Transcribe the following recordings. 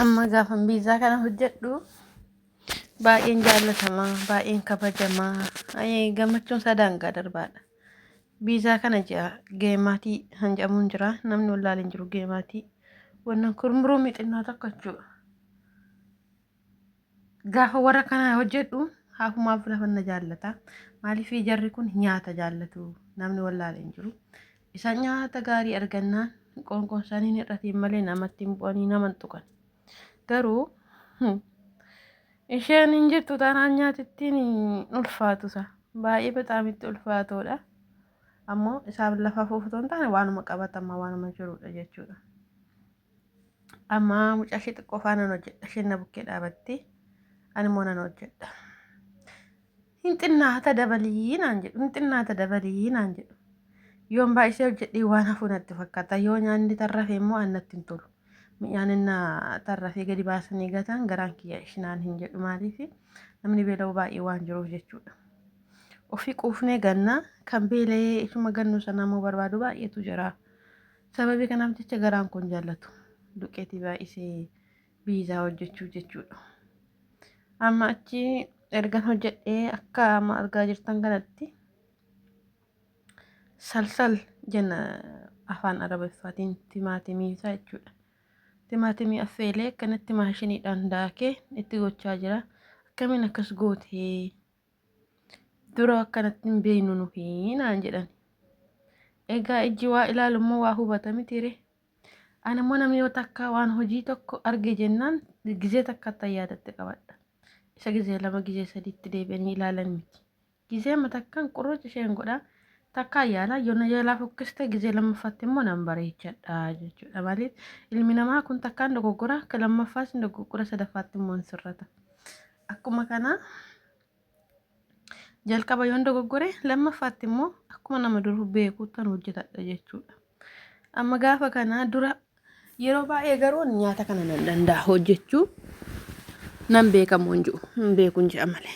Amma gaafan biizaa kana hojjedhu baay'een jaallatamaa, baay'een kabajamaa. Gammachuun isaa daangaa darbaadha. Biizaa kana ji'a geemaatii kan jedhamuun jira. Namni wallaalee hin jiru geemaatii. Wannan kurmuruu mixinnaa tokko jechuudha. Gaafa warra kana hojjedhu haafumaaf lafa na jaallata. Maaliif jarri kun nyaata jaallatu? Namni wallaalee hin jiru. Isaan nyaata gaarii argannaan qoonqoon isaanii hin hir'atiin malee namatti hin bu'anii nama hin tuqan. Garuu isheen hin jirtu taanaan nyaatittiin ulfaatusa. Baay'ee bexaamitti ulfaatoodha. Ammoo isaaf lafa fuuftoo hin taane waanuma qabatamaa waanuma jirudha jechuudha. Amma mucaa ishee xiqqoo faana hojjedha. Isheen na bukkee dhaabattee ani immoo nan hojjedha. Hin xinnaata dabalii naan jedhu. Hin xinnaata dabalii naan jedhu. Yoon baay'isee hojjedhee waan hafu natti fakkaata. Yoo nyaanni tarrafe immoo annatti hin tolu. Mi'aan inni tarrafee gadi baasanii gatan garaan kiyya ishinaan hin jedhu. Maaliif namni beela'u baay'ee waan jiruuf jechuudha. Ofii quufnee gannaa kan beela'ee ishuma gannu sana immoo barbaadu baay'eetu jira. Sababii kanaaf jecha garaan kun jaallatu. Duqeetii baay'isee biizaa hojjechuu jechuudha. Amma achi ergan hojjedhee akka amma argaa jirtan kanatti salsal jenna afaan arabaffaatiin timaatimii isaa jechuudha. Timaatimii affeelee akkanatti maashiniidhaan daakee itti gochaa jira. Akkamiin akkas gootee dura akkanatti hin beeknu nuyi naan jedhan. Egaa ijji waa ilaalu immoo waa hubata mitiire. Ani immoo namni yoo takka waan hojii tokko arge jennaan gizee takka yaadatti qabadha. Isa gizee lama gizee sadiitti deebi'anii ilaalan miti. Gizee matakkaan qurruca isheen godhaa. Takka yaala yoona yaalaa fokkiste gizee lammaffaatti immoo nan bareechadha jechuudha. Maaliif ilmi namaa kun takkaan dogoggora akka lammaffaas dogoggora sadaffaatti immoo hin sirrata. Akkuma kana jalqaba yoon dogoggore lammaffaatti immoo akkuma nama dur beekuuttan hojjetadha jechuudha. Amma gaafa kana dura yeroo baay'ee garuu nyaata kana nan danda'a hojjechuu nan beekamu hin beeku hin jedha malee.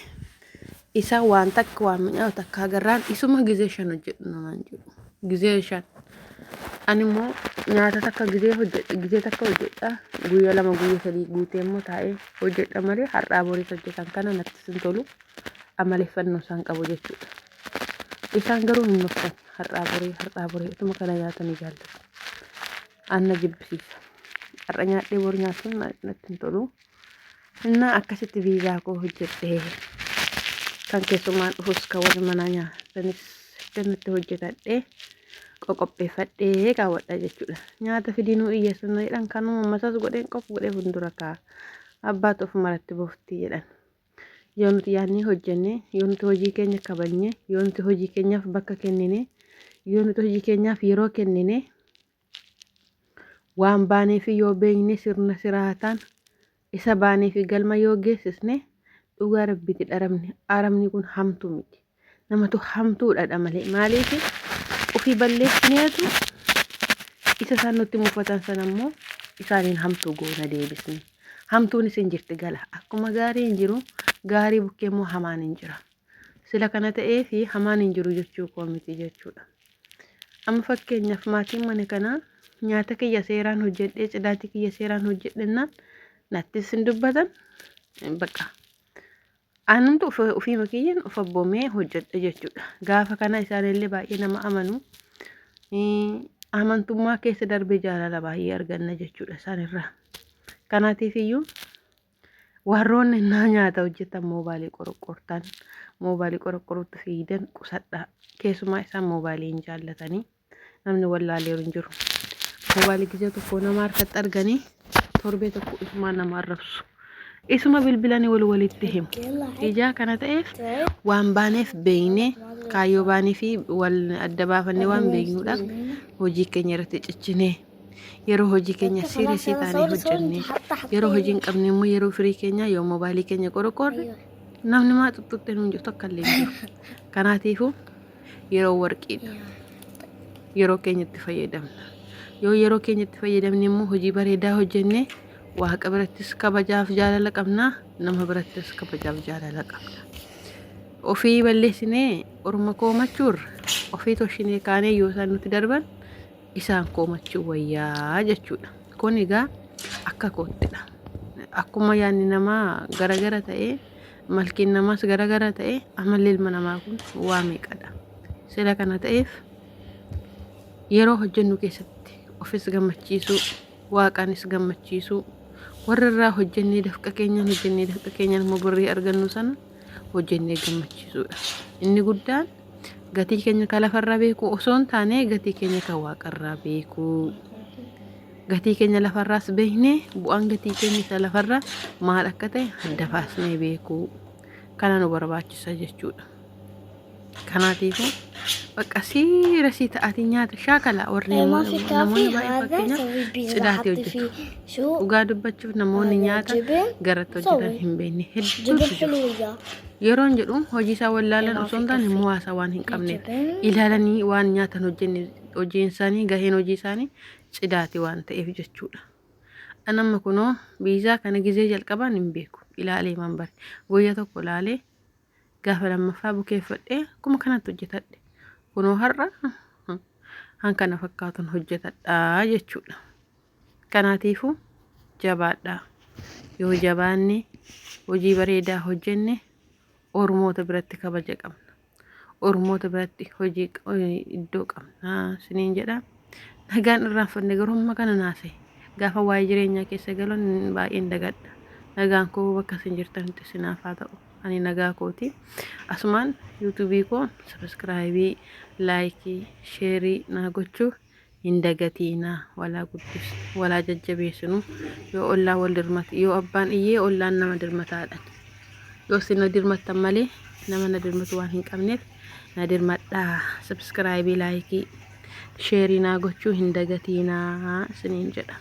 Isa waan takka waan mi'aawu takka agarraan isuma gizee shan hojjedhu namaan jedhu. Gizee shan. Ani immoo nyaata takka gizee takka hojjedha. Guyyaa lama guyyaa sadii guutee immoo taa'ee hojjedha malee har'aa boriis hojjetan kana natti hin tolu. Amaleeffannoo isaan qabu jechuudha. Isaan garuu hin nuftan har'aa borii utuma kana nyaatanii jaallatu. Anna jibbisiisa. Har'a nyaadhee bor nyaatuun natti hin tolu. Innaa akkasitti biizaa koo hojjedhee kan keessumaan dhufus kan warri manaa nyaatanis itti hojjetadhee qoqopheeffadhee kaawwadha jechuudha. Nyaata fidinuu iyyeessuun jedhan kanuma masas godheen qofa godhee fuuldura kaa'a. Abbaatu of maratti booftii jedhan. Yoo nuti yaadnee hojjennee, yoo nuti hojii keenya kabajnee, yoo nuti hojii keenyaaf bakka kennine, yoo nuti hojii keenyaaf yeroo kennine, waan baanee fi yoo beekne sirna siraataan isa baanee fi galma yoo geessisne dhugaa rabbitti aramni kun hamtuu miti. Namatu hamtuudha malee. Maaliif ofii balleessineetu isa isaan nutti mufatan sana immoo isaaniin hamtuu goona deebisne. Hamtuun isin jirti gala. Akkuma gaarii hin jiru gaarii bukkee immoo hamaan hin jira. Sila kana ta'ee fi hamaan hin jiru jechuu koo miti jechuudha. Amma fakkeenyaaf maatiin mana kanaa nyaata kiyya seeraan hojjedhee cidhaati kiyya seeraan hojjedhennaan nattis hin dubbatan baqa. Anumtu ofii makiyyan of abboomee hojjedha jechuudha. Gaafa kana isaanillee baay'ee nama amanu. Amantummaa keessa darbee jaalala baay'ee arganna jechuudha isaanirraa. Kanaatiif iyyuu warroonni nyaata hojjetan moobaalii qoraqqoruutti fiidan qusadha. Keessumaa isaan moobaalii hin jaallatanii namni wallaaleeru hin jiru. Moobaalii gizee tokko nama harkatti arganii torbee tokko isumaan nama arrabsu. Isuma bilbilanii walitti himu. Ijaa kana ta'eef waan baaneef beeknee kaayyoo baanii fi wal adda baafannee waan beeknuudhaaf hojii keenya irratti ciccinee yeroo hojii keenya siiriisii taanee hojjennee yeroo hojii hin qabne immoo yeroo firii keenya yoo moobaalii keenya qoraqqorre namni maa tuttuqxee nuun jirtu akka illee jiru. Kanaatiifuu yeroo warqiidha. Yeroo keenya itti fayyadamna. Yoo yeroo keenya itti fayyadamne immoo hojii bareedaa hojjennee waaqa birattis kabajaaf jaalala qabna, nama birattis kabajaaf jaalala qabna. Ofii balleessinee orma koomachuurra ofii toshinee kaanee yoo isaan nuti darban isaan koomachuu wayyaa jechuudha. Kun egaa akka koottidha. akkuma yaanni namaa garagara ta'e malkiin namaas garagara ta'e amalli ilma namaa kun waa meeqadha. Sila kana ta'eef yeroo hojjennu keessatti ofis gammachiisuu waaqaanis gammachiisuu warra irraa hojjennee dafqa keenyaan immoo birrii argannu sana hojjennee gammachiisuudha. Inni guddaan gatii keenya kan lafarraa beekuu osoo hin taane gatii keenya kan waaqarraa beekuu. Gatii keenya lafarraas beeknee bu'aan gatii keenya isa lafarraa maal akka ta'e adda baasnee beekuu kana nu barbaachisa jechuudha. Kanaatiifuu bakka sii ta'atii nyaata shaakala warri namoonni baay'ee fakkeenyaaf cidhaatti hojjetu. Dhugaa dubbachuuf namoonni nyaata garatti hojjetan hin beekne hedduutu jiru. Yeroon jedhu hojii isaa wallaalan osoo hin taane muwaasa waan hin qabneef ilaalanii waan nyaatan hojiin isaanii gaheen hojii isaanii cidhaati waan ta'eef jechuudha. Anamma kunoo biizaa kana gizee jalqabaan hin beeku ilaalee man bare guyyaa tokko ilaalee gaafa lammaffaa bukeeffadhee akkuma kanatti hojjetadhe kunoo har'a hankana fakkaatuun hojjetadhaa jechuudha. Kanaatiifuu jabaadhaa yoo jabaanne hojii bareedaa hojjenne Oromoota biratti kabaja qabna. Oromoota biratti hojii iddoo qabna siniin jedha. Nagaan irraanfanne garummaa kana naase gaafa waa'ee jireenyaa keessa galuun baay'een dagadha. Nagaan koo bakka isin jirtanitti sinaaf haa ta'u. Ani nagaa kooti. Asumaan yuutuubii koo sabiskiraayibii, laayikii, sheerii naa gochuu hin dagatiinaa walaa guddis walaa jajjabeessinu yoo ollaa wal dirmate yoo abbaan iyyee ollaan nama dirmataadha. Yoo sina dirmattan malee nama na dirmatu waan hin qabneef na dirmadhaa. Sabiskiraayibii, laayikii, sheerii naa gochuu hin dagatiinaa siniin jedha.